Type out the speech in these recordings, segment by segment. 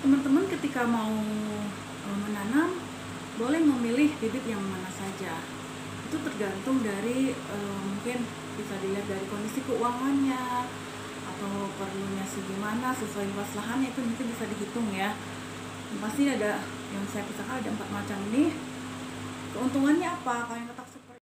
Teman-teman ketika mau menanam boleh memilih bibit yang mana saja. Itu tergantung dari mungkin bisa dilihat dari kondisi keuangannya atau perlunya segimana, sesuai luas lahannya, itu nanti bisa dihitung ya. Pasti ada yang saya pisahkan, ada 4 macam ini. Keuntungannya apa? Kalau yang ketak super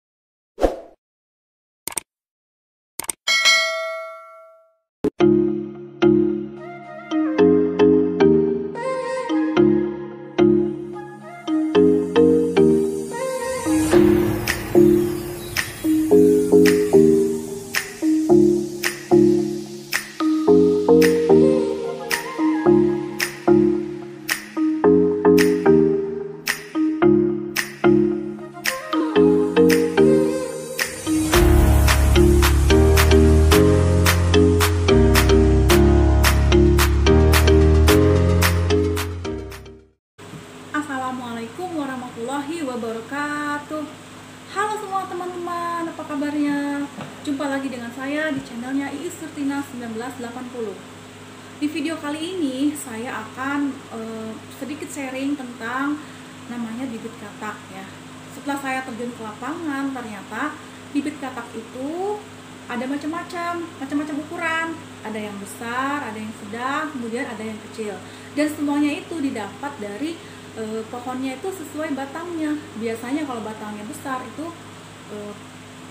Assalamualaikum warahmatullahi wabarakatuh. Halo semua teman-teman, apa kabarnya? Jumpa lagi dengan saya di channelnya Iis Surtina 1980. Di video kali ini saya akan sedikit sharing tentang namanya bibit katak ya. Setelah saya terjun ke lapangan, ternyata bibit katak itu ada macam-macam ukuran. Ada yang besar, ada yang sedang, kemudian ada yang kecil. Dan semuanya itu didapat dari pohonnya itu sesuai batangnya. Biasanya kalau batangnya besar itu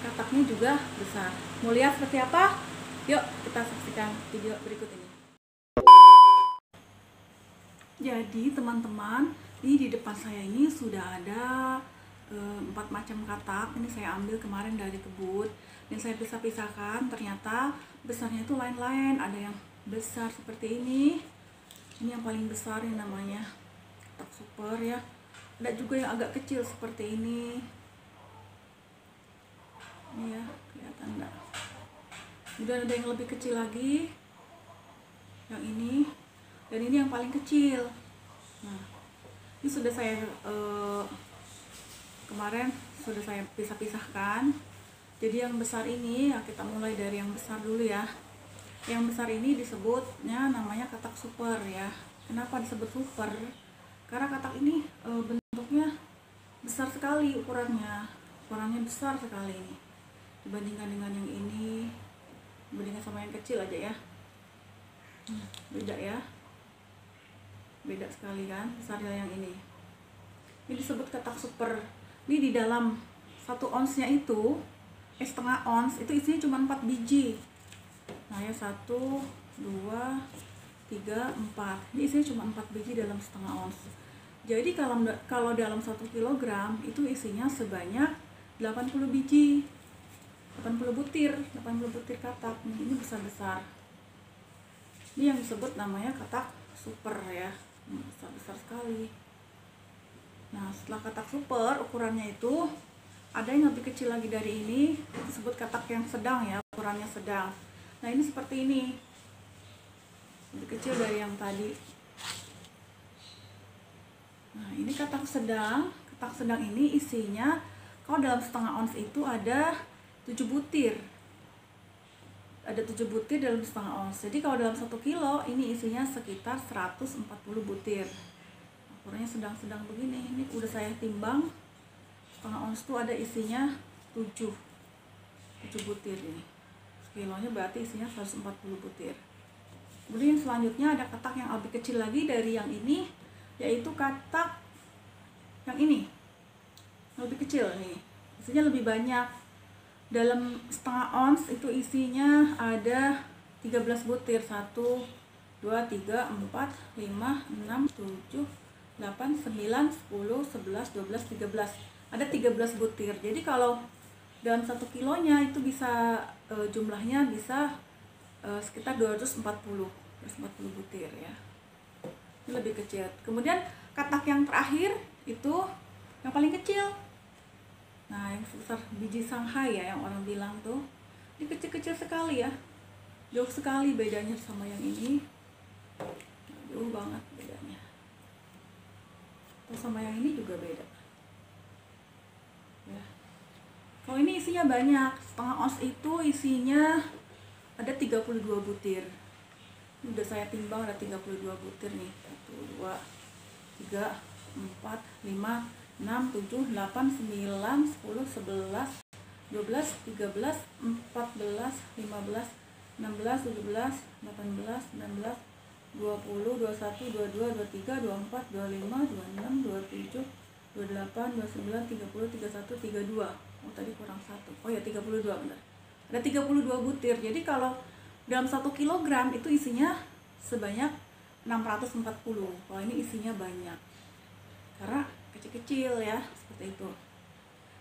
kataknya juga besar. Mau lihat seperti apa? Yuk kita saksikan video berikut ini. Jadi teman-teman, ini di depan saya ini sudah ada 4 macam katak. Ini saya ambil kemarin dari kebun dan saya pisah-pisahkan. Ternyata besarnya itu lain-lain. Ada yang besar seperti ini. Ini yang paling besar, yang namanya katak super ya. Ada juga yang agak kecil seperti ini. Ini ya, kelihatan enggak? Kemudian ada yang lebih kecil lagi, yang ini, dan ini yang paling kecil. Nah, ini sudah saya kemarin sudah saya pisah-pisahkan. Jadi yang besar ini ya, kita mulai dari yang besar dulu ya. Yang besar ini disebutnya namanya katak super ya. Kenapa disebut super? Karena katak ini bentuknya besar sekali, ukurannya besar sekali ini dibandingkan dengan yang ini, dibandingkan sama yang kecil aja ya. Beda ya, beda sekali kan besarnya yang ini. Ini disebut katak super. Ini di dalam 1 onsnya itu, setengah ons itu isinya cuma 4 biji. Nah ya, 1, 2, 3, 4. Ini isinya cuma 4 biji dalam setengah ons. Jadi kalau dalam 1 kilogram itu isinya sebanyak 80 biji, 80 butir katak. Ini besar-besar. Ini yang disebut namanya katak super ya, besar-besar sekali. Nah setelah katak super, ukurannya itu ada yang lebih kecil lagi dari ini, disebut katak yang sedang ya, ukurannya sedang. Nah ini seperti ini, lebih kecil dari yang tadi. Nah ini katak sedang. Katak sedang ini isinya, kalau dalam setengah ons itu ada 7 butir. Ada 7 butir dalam setengah ons. Jadi kalau dalam 1 kilo ini isinya sekitar 140 butir. Ukurannya sedang-sedang begini. Ini udah saya timbang, setengah ons itu ada isinya 7 butir ini. Sekilonya berarti isinya 140 butir. Kemudian selanjutnya ada katak yang lebih kecil lagi dari yang ini, yaitu katak yang ini, lebih kecil nih, isinya lebih banyak. Dalam setengah ons itu isinya ada 13 butir. 1, 2, 3, 4, 5, 6, 7, 8, 9, 10, 11, 12, 13. Ada 13 butir. Jadi kalau dalam 1 kilonya itu bisa jumlahnya bisa sekitar 240 butir ya. Ini lebih kecil. Kemudian katak yang terakhir itu yang paling kecil. Nah yang sebesar biji Shanghai ya, yang orang bilang tuh, ini kecil-kecil sekali ya, jauh sekali bedanya sama yang ini, jauh banget bedanya. Terus sama yang ini juga beda ya. Kalau ini isinya banyak, setengah ons itu isinya ada 32 butir. Ini udah saya timbang, ada 32 butir nih. 1, 2, 3, 4, 5, 6, 7, 8, 9, 10, 11, 12, 13, 14, 15, 16, 17, 18, 19, 20, 21, 22, 23, 24, 25, 26, 27, 28, 29, 30, 31, 32. Oh tadi kurang 1. Oh ya 32 benar. Ada 32 butir. Jadi kalau dalam 1 kilogram itu isinya sebanyak 640. Kalau ini isinya banyak. Karena kecil-kecil ya, seperti itu.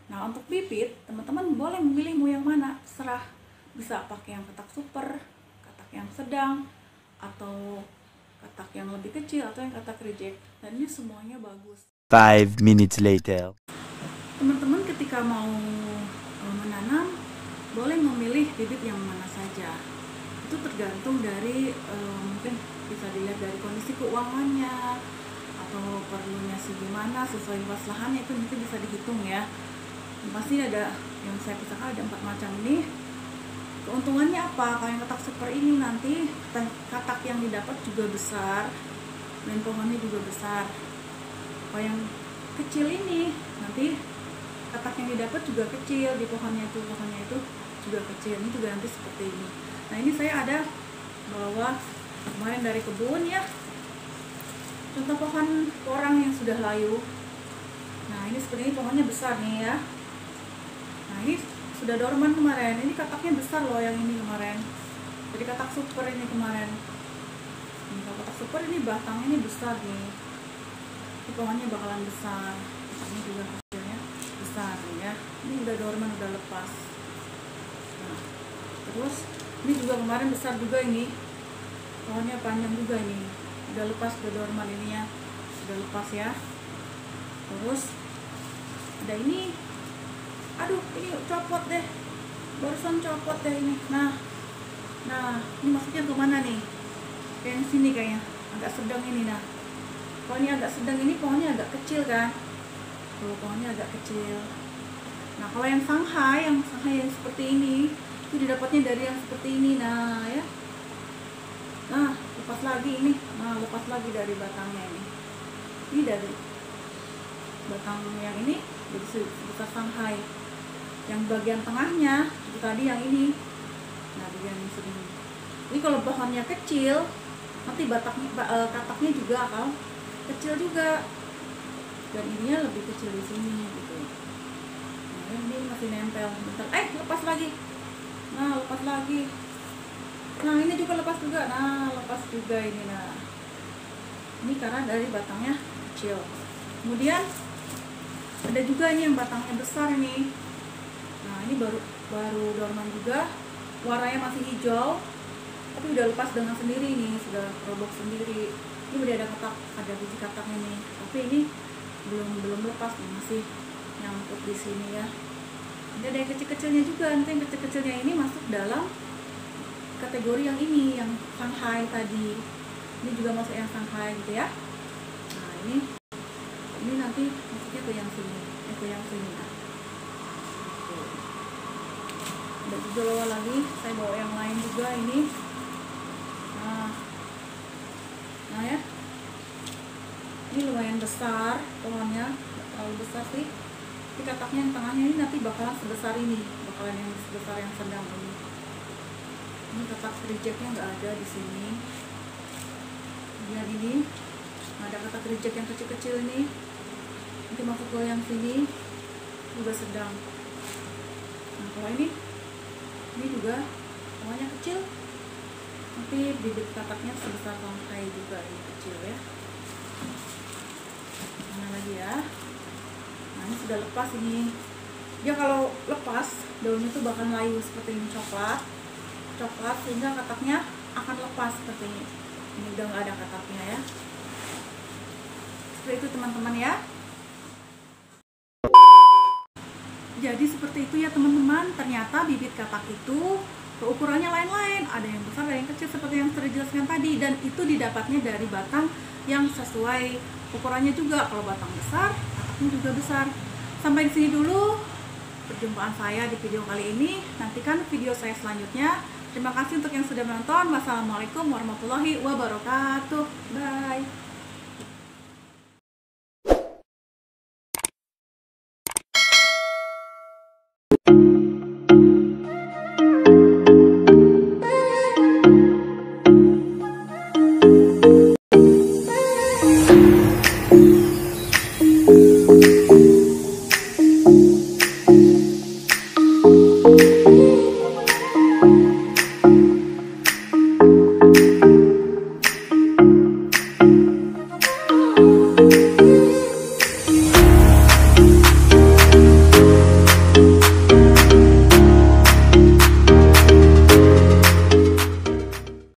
Nah, untuk bibit, teman-teman boleh memilih mau yang mana, serah. Bisa pakai yang katak super, katak yang sedang, atau katak yang lebih kecil, atau yang katak reject. Dan ini semuanya bagus. 5 minutes later. Teman-teman ketika mau menanam, boleh memilih bibit yang mana saja. Itu tergantung dari mungkin bisa dilihat dari kondisi keuangannya, atau perlunya segimana, sesuai luas lahannya, itu nanti bisa dihitung ya. Pasti ada yang saya pisahkan, ada 4 macam ini. Keuntungannya apa? Kalau yang katak super ini nanti katak yang didapat juga besar dan pohonnya juga besar. Kalau yang kecil ini nanti katak yang didapat juga kecil, di pohonnya itu juga kecil. Ini juga nanti seperti ini. Nah, ini saya ada bawa kemarin dari kebun ya, contoh pohon porang yang sudah layu. Nah, ini seperti ini, pohonnya besar nih ya. Nah, ini sudah dorman kemarin. Ini kataknya besar loh yang ini kemarin. Jadi katak super ini kemarin. Ini kalau katak super ini batangnya ini besar nih. Ini pohonnya bakalan besar. Ini juga hasilnya besar nih ya. Ini udah dorman, udah lepas. Nah, terus ini juga kemarin besar juga ini. Pohonnya panjang juga ini. Udah lepas, udah dorman ininya. Udah lepas ya. Terus ada ini. Aduh, ini copot deh. Barusan copot deh ini. Nah, ini maksudnya kemana nih? Kayak yang sini kayaknya. Agak sedang ini nah. Kalau ini agak sedang ini pohonnya agak kecil kan? Tuh, pohonnya agak kecil. Nah, kalau yang Shanghai yang seperti ini, itu didapatnya dari yang seperti ini. Nah, ya. Nah, lepas lagi ini. Nah, lepas lagi dari batangnya ini. Ini dari batang yang ini jadi sebesar Shanghai. Yang bagian tengahnya itu tadi yang ini. Nah, bagian ini segini. Ini kalau pohonnya kecil, nanti kataknya juga akan kecil juga. Dan ininya lebih kecil di sini gitu. Nah, ini masih nempel. Bentar. Lepas lagi. Nah, lepas lagi. Nah, ini juga lepas juga. Nah, lepas juga ini. Nah, ini karena dari batangnya kecil. Kemudian ada juga ini yang batangnya besar ini. Nah, ini baru dorman juga, warnanya masih hijau, tapi udah lepas dengan sendiri nih, sudah robok sendiri. Ini udah ada biji kataknya nih, tapi ini belum lepas nih, masih nyangkut di sini ya. Ini ada yang kecil-kecilnya juga, nanti yang kecil-kecilnya ini masuk dalam kategori yang ini, yang Shanghai tadi. Ini juga masuk yang Shanghai gitu ya. Nah, ini nanti masuknya ke yang sini, ke yang sini. Ada juga bawa lagi, saya bawa yang lain juga ini. Nah ya, ini lumayan besar pohonnya, nggak terlalu besar sih. Tapi kataknya yang tengahnya ini nanti bakalan sebesar ini, bakalan yang sebesar yang sedang ini. Ini katak rejectnya nggak ada di sini. Lihat ini, ada katak reject yang kecil-kecil ini. Nanti masuk ke yang sini juga sedang. Nah, kalau ini juga pohonnya kecil, nanti bibit kataknya sebesar tongkai juga, ini kecil ya. Mana lagi ya? Nah, ini sudah lepas ini. Dia kalau lepas daunnya itu bakal layu seperti ini, coklat sehingga kataknya akan lepas seperti ini. Ini udah nggak ada kataknya ya. Seperti itu teman-teman ya. Jadi seperti itu ya teman-teman. Ternyata bibit katak itu ukurannya lain-lain, ada yang besar, ada yang kecil seperti yang sudah dijelaskan tadi, dan itu didapatnya dari batang yang sesuai ukurannya juga. Kalau batang besar, kataknya juga besar. Sampai di sini dulu perjumpaan saya di video kali ini. Nantikan video saya selanjutnya. Terima kasih untuk yang sudah menonton. Wassalamualaikum warahmatullahi wabarakatuh. Bye.